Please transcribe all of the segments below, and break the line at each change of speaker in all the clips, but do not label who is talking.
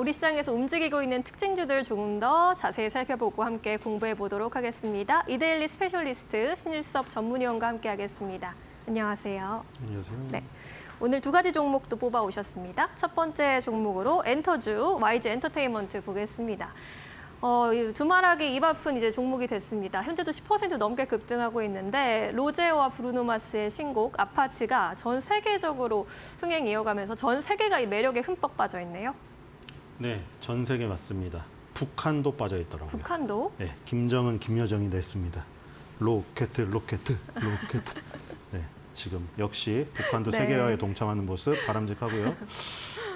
우리 시장에서 움직이고 있는 특징주들 조금 더 자세히 살펴보고 함께 공부해 보도록 하겠습니다. 이데일리 스페셜리스트 신일섭 전문위원과 함께 하겠습니다. 안녕하세요.
안녕하세요.
네. 오늘 두 가지 종목도 뽑아 오셨습니다. 첫 번째 종목으로 엔터주 YG 엔터테인먼트 보겠습니다. 두말하게 입 아픈 이제 종목이 됐습니다. 현재도 10% 넘게 급등하고 있는데 로제오와 브루노 마스의 신곡 아파트가 전 세계적으로 흥행 이어가면서 전 세계가 이 매력에 흠뻑 빠져 있네요.
네, 전 세계 맞습니다. 북한도 빠져 있더라고요.
북한도?
네, 김정은, 김여정이 냈습니다. 로켓. 네, 지금 역시 북한도
네.
세계화에 동참하는 모습 바람직하고요.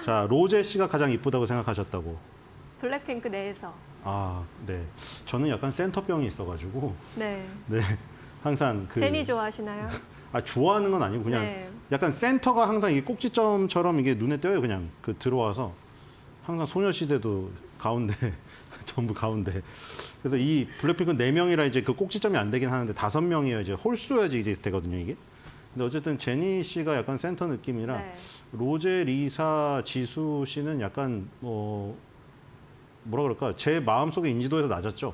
자, 로제 씨가 가장 이쁘다고 생각하셨다고.
블랙핑크 내에서.
아, 네. 저는 약간 센터병이 있어가지고,
네.
네, 항상
제니 좋아하시나요?
좋아하는 건 아니고 그냥
네.
약간 센터가 항상 이게 꼭지점처럼 이게 눈에 띄어요. 그냥 들어와서 항상 소녀시대도 가운데 전부 가운데. 그래서 이 블랙핑크 4명이라 이제 그 꼭지점이 안 되긴 하는데 5명이어야 이제 홀수여야지 이제 되거든요, 이게. 근데 어쨌든 제니 씨가 약간 센터 느낌이라
네.
로제, 리사, 지수 씨는 약간 뭐라 그럴까? 제 마음속에 인지도에서 낮았죠.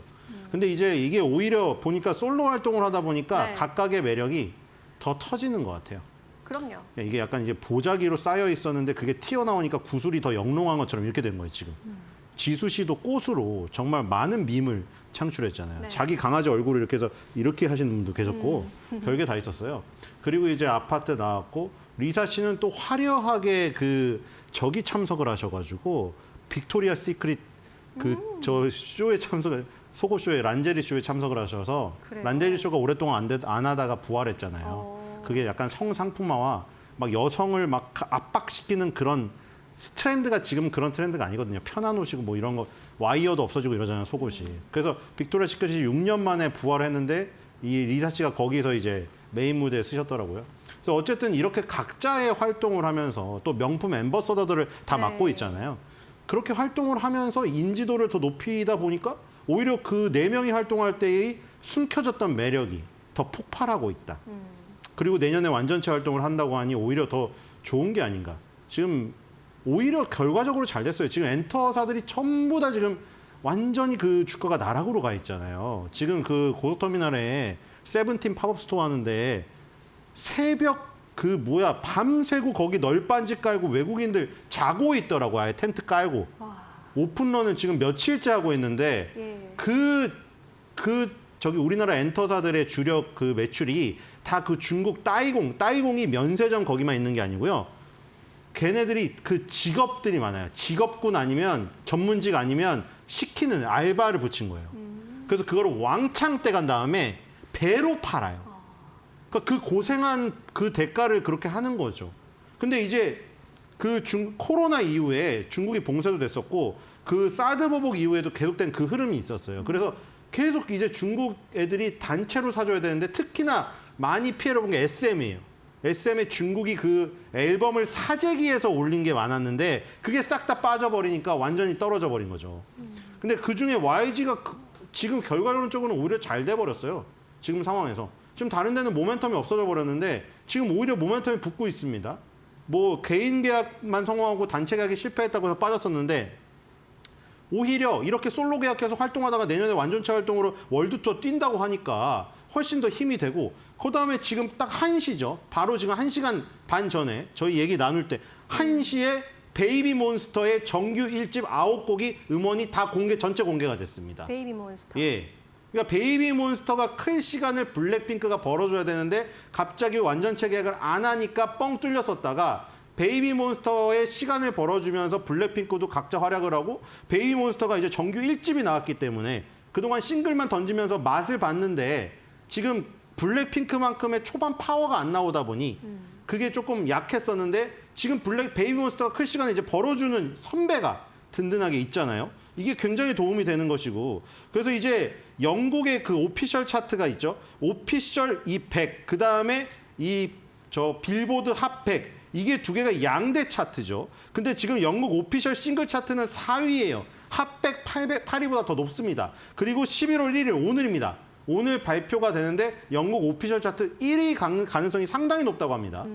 근데 이제 이게 오히려 보니까 솔로 활동을 하다 보니까
네.
각각의 매력이 더 터지는 것 같아요.
그럼요.
이게 약간 이제 보자기로 쌓여 있었는데 그게 튀어나오니까 구슬이 더 영롱한 것처럼 이렇게 된 거예요, 지금. 지수 씨도 꽃으로 정말 많은 밈을 창출했잖아요.
네.
자기 강아지 얼굴을 이렇게 해서 이렇게 하시는 분도 계셨고 별게 다 있었어요. 그리고 이제 아파트 나왔고 리사 씨는 또 화려하게 저기 참석을 하셔가지고 빅토리아 시크릿 저 쇼에 속옷 쇼에 란제리 쇼에 참석을 하셔서
그래요?
란제리 쇼가 오랫동안 안 하다가 부활했잖아요. 그게 약간 성상품화와 막 여성을 막 압박시키는 그런 트렌드가 지금 그런 트렌드가 아니거든요. 편한 옷이고 뭐 이런 거 와이어도 없어지고 이러잖아요, 속옷이. 그래서 빅토리아 시크릿이 6년 만에 부활했는데 이 리사 씨가 거기서 이제 메인 무대에 쓰셨더라고요. 그래서 어쨌든 이렇게 각자의 활동을 하면서 또 명품 앰버서더들을 다
네.
맡고 있잖아요. 그렇게 활동을 하면서 인지도를 더 높이다 보니까 오히려 그 4명이 활동할 때의 숨겨졌던 매력이 더 폭발하고 있다. 그리고 내년에 완전체 활동을 한다고 하니 오히려 더 좋은 게 아닌가. 지금 오히려 결과적으로 잘 됐어요. 지금 엔터사들이 전부 다 지금 완전히 그 주가가 나락으로 가 있잖아요. 지금 그 고속터미널에 세븐틴 팝업 스토어 하는데 새벽 밤새고 거기 널빤지 깔고 외국인들 자고 있더라고. 아예 텐트 깔고. 오픈런을 지금 며칠째 하고 있는데
예.
저기 우리나라 엔터사들의 주력 그 매출이 다 그 중국 따이공이 면세점 거기만 있는 게 아니고요. 걔네들이 그 직업들이 많아요. 직업군 아니면 전문직 아니면 시키는 알바를 붙인 거예요. 그래서 그거를 왕창 떼간 다음에 배로 팔아요. 그러니까 그 고생한 그 대가를 그렇게 하는 거죠. 근데 이제 코로나 이후에 중국이 봉쇄도 됐었고 그 사드 보복 이후에도 계속된 그 흐름이 있었어요. 그래서 계속 이제 중국 애들이 단체로 사줘야 되는데 특히나 많이 피해를 본 게 SM이에요. SM의 중국이 그 앨범을 사재기에서 올린 게 많았는데 그게 싹 다 빠져버리니까 완전히 떨어져 버린 거죠. 근데 그중에 YG가 지금 결과론적으로는 오히려 잘 돼버렸어요. 지금 상황에서. 지금 다른 데는 모멘텀이 없어져 버렸는데 지금 오히려 모멘텀이 붙고 있습니다. 뭐 개인 계약만 성공하고 단체 계약이 실패했다고 해서 빠졌었는데 오히려 이렇게 솔로 계약해서 활동하다가 내년에 완전체 활동으로 월드 투어 뛴다고 하니까 훨씬 더 힘이 되고 그다음에 지금 딱 1시죠. 바로 지금 1시간 반 전에 저희 얘기 나눌 때 1시에 베이비몬스터의 정규 1집 9곡이 음원이 다 전체 공개가 됐습니다.
베이비몬스터.
예. 그러니까 베이비몬스터가 클 시간을 블랙핑크가 벌어줘야 되는데 갑자기 완전체 계약을 안 하니까 뻥 뚫렸었다가 베이비몬스터의 시간을 벌어주면서 블랙핑크도 각자 활약을 하고 베이비몬스터가 이제 정규 1집이 나왔기 때문에 그동안 싱글만 던지면서 맛을 봤는데 지금 블랙핑크만큼의 초반 파워가 안 나오다 보니 그게 조금 약했었는데 지금 베이비몬스터가 클 시간을 이제 벌어주는 선배가 든든하게 있잖아요. 이게 굉장히 도움이 되는 것이고 그래서 이제 영국의 그 오피셜 차트가 있죠. 오피셜 이 100, 그 다음에 빌보드 핫 100 이게 두 개가 양대 차트죠. 근데 지금 영국 오피셜 싱글 차트는 4위예요. 핫 100, 8위보다 더 높습니다. 그리고 11월 1일 오늘입니다. 오늘 발표가 되는데 영국 오피셜 차트 1위 가능성이 상당히 높다고 합니다.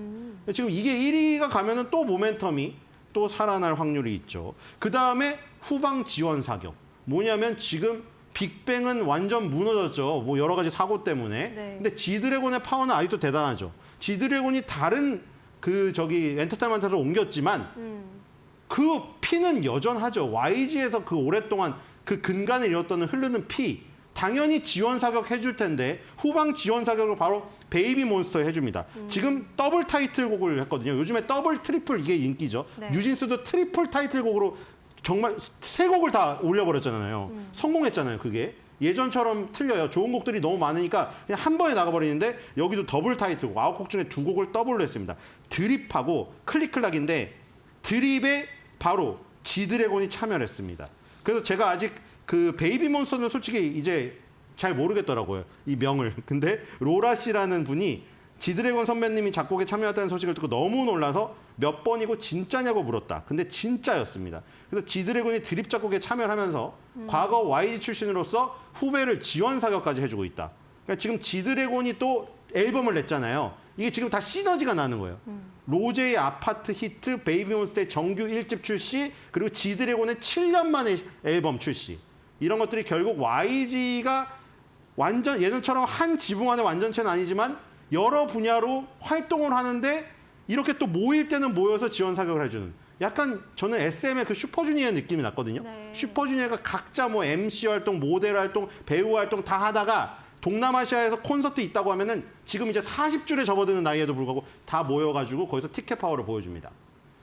지금 이게 1위가 가면은 또 모멘텀이 또 살아날 확률이 있죠. 그 다음에 후방 지원 사격. 뭐냐면 지금 빅뱅은 완전 무너졌죠. 뭐 여러 가지 사고 때문에.
네.
근데 지드래곤의 파워는 아직도 대단하죠. 지드래곤이 다른 엔터테인먼트에서 옮겼지만 그 피는 여전하죠. YG에서 그 오랫동안 그 근간을 이뤘던 흐르는 피. 당연히 지원 사격 해줄 텐데 후방 지원 사격을 바로 베이비 몬스터 해줍니다. 지금 더블 타이틀곡을 했거든요. 요즘에 더블 트리플 이게 인기죠.
네.
뉴진스도 트리플 타이틀곡으로 정말 세 곡을 다 올려버렸잖아요. 성공했잖아요. 그게. 예전처럼 틀려요. 좋은 곡들이 너무 많으니까 그냥 한 번에 나가버리는데 여기도 더블 타이틀곡 9곡 중에 2곡을 더블로 했습니다. 드립하고 클릭클락인데 드립에 바로 지드래곤이 참여를 했습니다. 그래서 제가 아직 그 베이비 몬스터는 솔직히 이제 잘 모르겠더라고요. 이 명을. 근데 로라 씨라는 분이 지드래곤 선배님이 작곡에 참여했다는 소식을 듣고 너무 놀라서 몇 번이고 진짜냐고 물었다. 근데 진짜였습니다. 그래서 지드래곤이 드립 작곡에 참여를 하면서 과거 YG 출신으로서 후배를 지원 사격까지 해주고 있다. 그러니까 지금 지드래곤이 또 앨범을 냈잖아요. 이게 지금 다 시너지가 나는 거예요. 로제의 아파트 히트, 베이비몬스터의 정규 1집 출시, 그리고 지드래곤의 7년 만에 앨범 출시. 이런 것들이 결국 YG가 완전 예전처럼 한 지붕 안의 완전체는 아니지만 여러 분야로 활동을 하는데 이렇게 또 모일 때는 모여서 지원 사격을 해주는. 약간 저는 SM의 그 슈퍼주니어 느낌이 났거든요.
네.
슈퍼주니어가 각자 뭐 MC 활동, 모델 활동, 배우 활동 다 하다가 동남아시아에서 콘서트 있다고 하면은 지금 이제 40줄에 접어드는 나이에도 불구하고 다 모여가지고 거기서 티켓 파워를 보여줍니다.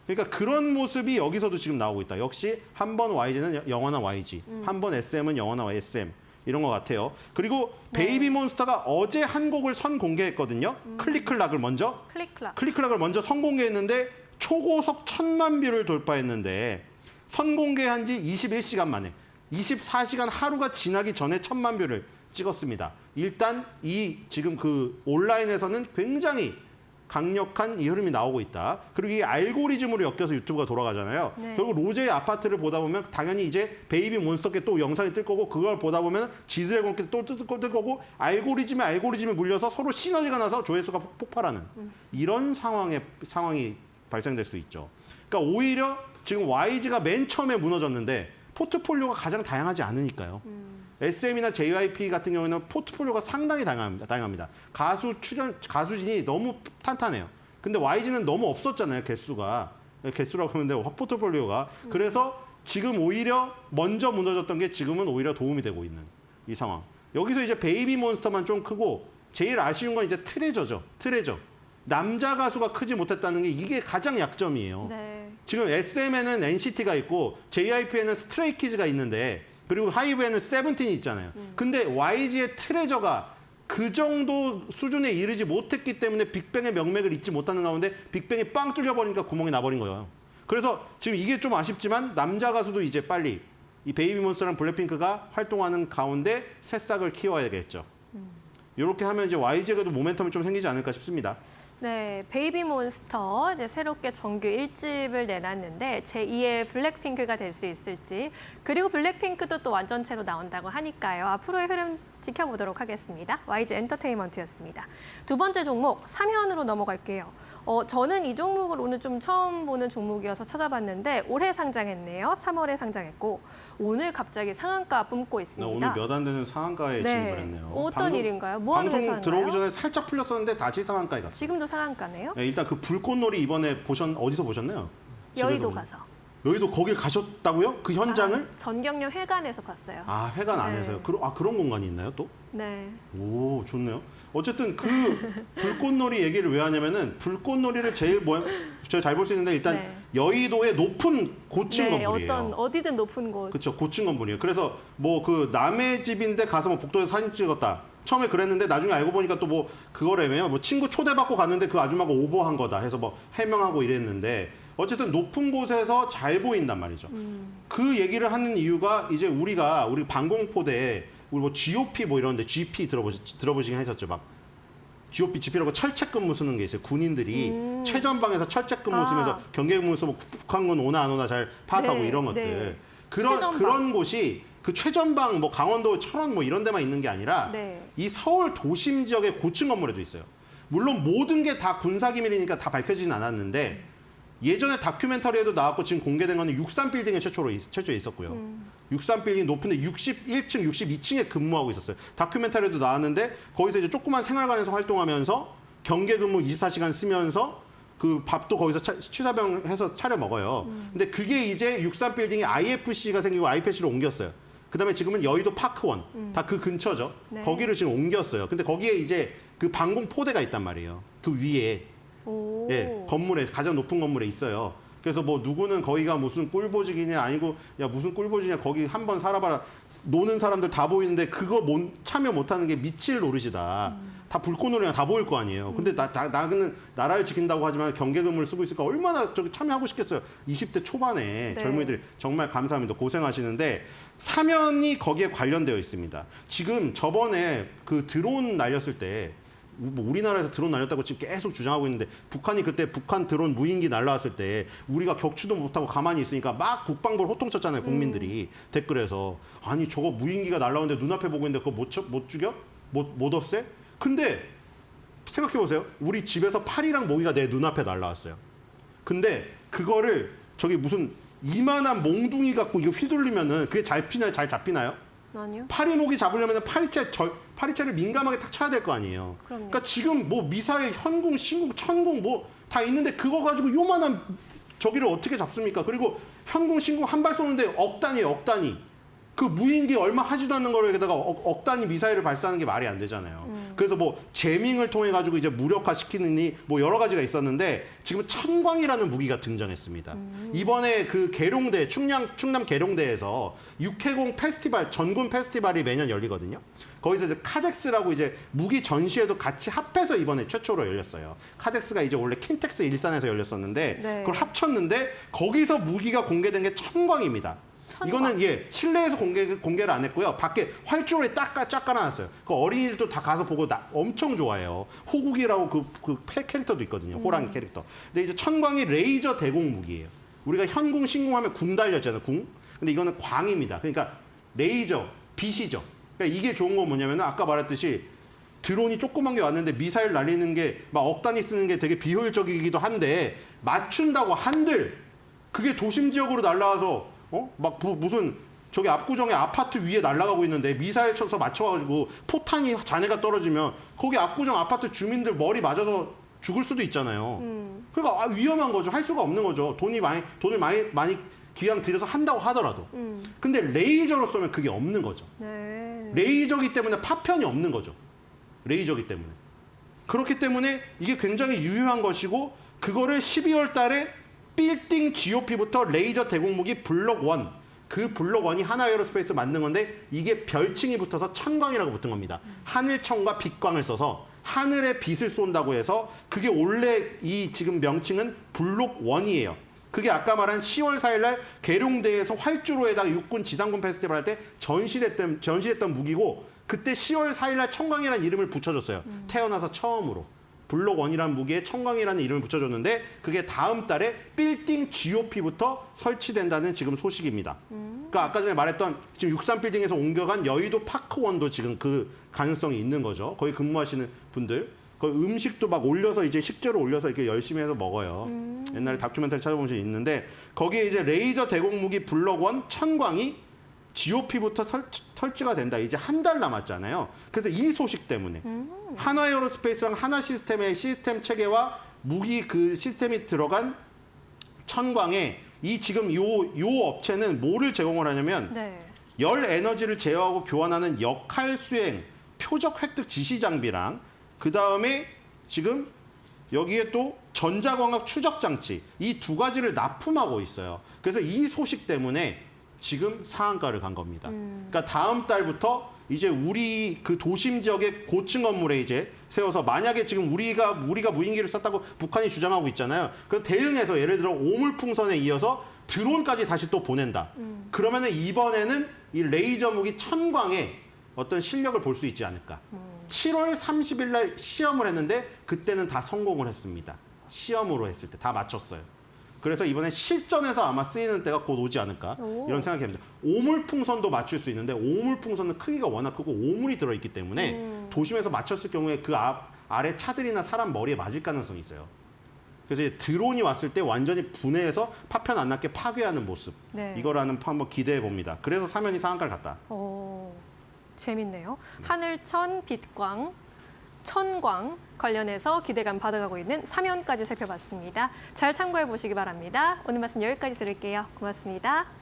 그러니까 그런 모습이 여기서도 지금 나오고 있다. 역시 한 번 YG는 영원한 YG, 한 번 SM은 영원한 SM 이런 것 같아요. 그리고 베이비 몬스터가 어제 한 곡을 선공개했거든요. 클릭클락을 먼저 클릭클락을 먼저 선공개했는데 초고속 1000만 뷰를 돌파했는데 선공개한 지 21시간 만에 24시간 하루가 지나기 전에 1000만 뷰를 찍었습니다. 일단 이 지금 그 온라인에서는 굉장히 강력한 이 흐름이 나오고 있다. 그리고 이 알고리즘으로 엮여서 유튜브가 돌아가잖아요.
네.
결국 로제의 아파트를 보다 보면 당연히 이제 베이비 몬스터께 또 영상이 뜰 거고 그걸 보다 보면 지드래곤께 또 뜰 거고 알고리즘에 물려서 서로 시너지가 나서 조회수가 폭발하는 이런 상황이 발생될 수 있죠. 그러니까 오히려 지금 YG가 맨 처음에 무너졌는데 포트폴리오가 가장 다양하지 않으니까요. SM이나 JYP 같은 경우에는 포트폴리오가 상당히 다양합니다. 가수진이 너무 탄탄해요. 근데 YG는 너무 없었잖아요, 개수라고 하면 돼요, 포트폴리오가. 그래서 지금 오히려 먼저 무너졌던 게 지금은 오히려 도움이 되고 있는 이 상황. 여기서 이제 베이비 몬스터만 좀 크고 제일 아쉬운 건 이제 트레저죠. 남자 가수가 크지 못했다는 게 이게 가장 약점이에요.
네.
지금 SM에는 NCT가 있고 JYP에는 스트레이키즈가 있는데 그리고 하이브에는 세븐틴이 있잖아요. 근데 YG의 트레저가 그 정도 수준에 이르지 못했기 때문에 빅뱅의 명맥을 잇지 못하는 가운데 빅뱅이 빵 뚫려버리니까 구멍이 나버린 거예요. 그래서 지금 이게 좀 아쉽지만 남자 가수도 이제 빨리 이 베이비몬스터랑 블랙핑크가 활동하는 가운데 새싹을 키워야겠죠. 이렇게 하면 이제 YG에도 모멘텀이 좀 생기지 않을까 싶습니다.
네, 베이비 몬스터 이제 새롭게 정규 1집을 내놨는데 제2의 블랙핑크가 될 수 있을지, 그리고 블랙핑크도 또 완전체로 나온다고 하니까요. 앞으로의 흐름 지켜보도록 하겠습니다. YG 엔터테인먼트였습니다. 두 번째 종목 3현으로 넘어갈게요. 저는 이 종목을 오늘 좀 처음 보는 종목이어서 찾아봤는데 올해 상장했네요. 3월에 상장했고 오늘 갑자기 상한가 뿜고 있습니다.
오늘 몇 안 되는 상한가에 진입을 했네요.
어떤 일인가요? 뭐 하는
방송
회사인가요?
들어오기 전에 살짝 풀렸었는데 다시 상한가에 갔어요.
지금도 상한가네요?
네, 일단 그 불꽃놀이 이번에 어디서 보셨나요?
여의도
집에서
가서.
여의도 거길 가셨다고요? 그 현장을?
전경련 회관에서 봤어요.
회관 안에서요.
네.
그런 공간이 있나요 또?
네.
오, 좋네요. 어쨌든 그 불꽃놀이 얘기를 왜 하냐면은 불꽃놀이를 제일 제가 잘 볼 수 있는데 일단
네.
여의도의 높은 고층 건물이에요.
어디든 높은 곳.
그렇죠. 고층 건물이에요. 그래서 뭐 그 남의 집인데 가서 뭐 복도에서 사진 찍었다. 처음에 그랬는데 나중에 알고 보니까 또 뭐 그거라며요. 뭐 친구 초대받고 갔는데 그 아줌마가 오버한 거다 해서 뭐 해명하고 이랬는데 어쨌든 높은 곳에서 잘 보인단 말이죠. 그 얘기를 하는 이유가 이제 우리 방공포대에 우리 뭐 GOP 뭐 이런데 GP 들어보시긴 하셨죠. 막 GOP, GP라고 철책 근무 쓰는 게 있어요. 군인들이 최전방에서 철책 근무 쓰면서 경계 근무 쓰고 북한군 오나 안 오나 잘 파악하고
네,
이런 것들.
네.
그런 곳이 그 최전방 뭐 강원도 철원 뭐 이런 데만 있는 게 아니라
네.
이 서울 도심 지역의 고층 건물에도 있어요. 물론 모든 게 다 군사 기밀이니까 다 밝혀지진 않았는데 예전에 다큐멘터리에도 나왔고 지금 공개된 거는 63빌딩에 최초로 있었고요. 63빌딩 높은데 61층, 62층에 근무하고 있었어요. 다큐멘터리에도 나왔는데 거기서 이제 조그만 생활관에서 활동하면서 경계 근무 24시간 쓰면서 그 밥도 거기서 취사병 해서 차려 먹어요. 근데 그게 이제 63빌딩이 IFC가 생기고 IPC로 옮겼어요. 그다음에 지금은 여의도 파크원 다 그 근처죠.
네.
거기를 지금 옮겼어요. 근데 거기에 이제 그 방공 포대가 있단 말이에요. 그 위에
오.
예, 건물에 가장 높은 건물에 있어요. 그래서 뭐 누구는 거기가 무슨 꿀보직이냐 아니고 야 무슨 꿀보직이냐 거기 한번 살아봐라 노는 사람들 다 보이는데 그거 참여 못하는 게 미칠 노릇이다. 다 불꽃놀이가 다 보일 거 아니에요. 근데 나는 나라를 지킨다고 하지만 경계금을 쓰고 있으니까 얼마나 저기 참여하고 싶겠어요. 20대 초반에
네.
젊은이들이 정말 감사합니다. 고생하시는데 사면이 거기에 관련되어 있습니다. 지금 저번에 그 드론 날렸을 때 뭐 우리나라에서 드론 날렸다고 지금 계속 주장하고 있는데 북한이 그때 북한 드론 무인기 날라왔을 때 우리가 격추도 못하고 가만히 있으니까 막 국방부를 호통쳤잖아요. 국민들이 댓글에서 아니 저거 무인기가 날라오는데 눈앞에 보고 있는데 그거 못 죽여? 못 없애? 근데 생각해 보세요. 우리 집에서 파리랑 모기가 내 눈앞에 날라왔어요. 근데 그거를 저기 무슨 이만한 몽둥이 갖고 이거 휘둘리면은 그게 잘 잡히나요?
아니요.
파리 모기 잡으려면 파리채를 민감하게 딱 쳐야 될 거 아니에요.
그럼요.
그러니까 지금 뭐 미사일, 현궁, 신궁, 천궁 뭐 다 있는데 그거 가지고 요만한 저기를 어떻게 잡습니까? 그리고 현궁, 신궁 한 발 쏘는데 억 단위예요, 억 단위. 그 무인기 얼마 하지도 않는 거에다가 억 단위 미사일을 발사하는 게 말이 안 되잖아요. 그래서 뭐 제밍을 통해 가지고 이제 무력화 시키느니 뭐 여러 가지가 있었는데 지금 천광이라는 무기가 등장했습니다. 이번에 그 계룡대 충남 계룡대에서 육해공 페스티벌 전군 페스티벌이 매년 열리거든요. 거기서 이제 카덱스라고 이제 무기 전시회도 같이 합해서 이번에 최초로 열렸어요. 카덱스가 이제 원래 킨텍스 일산에서 열렸었는데
네.
그걸 합쳤는데 거기서 무기가 공개된 게 천광입니다.
천광.
이거는 실내에서 공개를 안 했고요. 밖에 활주로에 쫙 깔아놨어요. 그 어린이들도 다 가서 보고 엄청 좋아해요. 호국이라고 그 캐릭터도 있거든요. 호랑이 캐릭터. 근데 이제 천광이 레이저 대공 무기예요. 우리가 현궁, 신궁 하면 궁 달렸잖아요. 궁. 근데 이거는 광입니다. 그러니까 레이저, 빛이죠. 그러니까 이게 좋은 건 뭐냐면 아까 말했듯이 드론이 조그만 게 왔는데 미사일 날리는 게 막 억 단위 쓰는 게 되게 비효율적이기도 한데 맞춘다고 한들 그게 도심 지역으로 날라와서 무슨 저기 압구정의 아파트 위에 날아가고 있는데 미사일 쳐서 맞춰가지고 포탄이 잔해가 떨어지면 거기 압구정 아파트 주민들 머리 맞아서 죽을 수도 있잖아요. 그러니까 위험한 거죠. 할 수가 없는 거죠. 돈을 많이 기왕 들여서 한다고 하더라도. 근데 레이저로 쏘면 그게 없는 거죠.
네.
레이저기 때문에 파편이 없는 거죠. 레이저기 때문에. 그렇기 때문에 이게 굉장히 유효한 것이고 그거를 12월 달에 빌딩 GOP부터 레이저 대공무기 블록 1. 그 블록 1이 하나에어로스페이스 만든 건데 이게 별칭이 붙어서 천광이라고 붙은 겁니다. 하늘천과 빛광을 써서 하늘에 빛을 쏜다고 해서 그게 원래 이 지금 명칭은 블록 1이에요. 그게 아까 말한 10월 4일 날 계룡대에서 활주로에다가 육군 지상군 페스티벌 할 때 전시됐던 무기고 그때 10월 4일 날 천광이라는 이름을 붙여줬어요. 태어나서 처음으로. 블록 1이라는 무기에 천광이라는 이름을 붙여줬는데 그게 다음 달에 빌딩 GOP부터 설치된다는 지금 소식입니다. 그러니까 아까 전에 말했던 지금 63빌딩에서 옮겨간 여의도 파크원도 지금 그 가능성이 있는 거죠. 거기 근무하시는 분들. 거기 음식도 막 올려서 이제 식재료 올려서 이렇게 열심히 해서 먹어요. 옛날에 다큐멘터리 찾아보면 있는데 거기에 이제 레이저 대공무기 블록 1 천광이 GOP부터 설치가 된다. 이제 한 달 남았잖아요. 그래서 이 소식 때문에 하나에어로스페이스랑 하나시스템의 시스템 체계와 무기 그 시스템이 들어간 천광에 이 지금 요 업체는 뭐를 제공을 하냐면
네.
열 에너지를 제어하고 교환하는 역할 수행, 표적 획득 지시 장비랑 그 다음에 지금 여기에 또 전자광학 추적 장치 이 두 가지를 납품하고 있어요. 그래서 이 소식 때문에 지금 상한가를 간 겁니다. 그러니까 다음 달부터 이제 우리 그 도심 지역의 고층 건물에 이제 세워서 만약에 지금 우리가 무인기를 쐈다고 북한이 주장하고 있잖아요. 그 대응해서 예를 들어 오물풍선에 이어서 드론까지 다시 또 보낸다. 그러면은 이번에는 이 레이저 무기 천광의 어떤 실력을 볼 수 있지 않을까. 7월 30일 날 시험을 했는데 그때는 다 성공을 했습니다. 시험으로 했을 때 다 맞췄어요. 그래서 이번에 실전에서 아마 쓰이는 때가 곧 오지 않을까 이런 생각이 듭니다. 오물풍선도 맞출 수 있는데 오물풍선은 크기가 워낙 크고 오물이 들어있기 때문에 도심에서 맞췄을 경우에 그 아래 차들이나 사람 머리에 맞을 가능성이 있어요. 그래서 이제 드론이 왔을 때 완전히 분해해서 파편 안 났게 파괴하는 모습.
네.
이거라는 한번 기대해 봅니다. 그래서 사면이 상한가를 갔다.
재밌네요. 하늘천, 빛광, 천광 관련해서 기대감 받아가고 있는 사면까지 살펴봤습니다. 잘 참고해 보시기 바랍니다. 오늘 말씀 여기까지 들을게요. 고맙습니다.